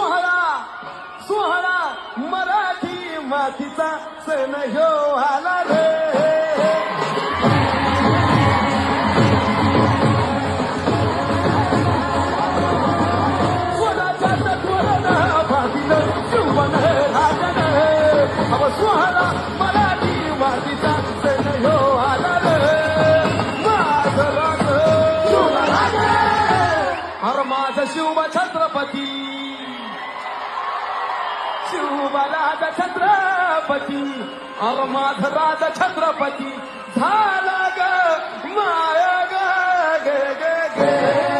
सोहळा सोहळा मराठी मातीचा सण ह्यो आला रे. स्वराज्याचं तोरण बांधिलं शिवबन राजन. अहो सोहळा मराठी मातीचा सण ह्यो आला रे. माझं राज शिवराज, अरे माझं शिव छत्रपती, शिवराज छत्रपती, अरे माझं राज छत्रपती झाला ग माया ग गे गे गे.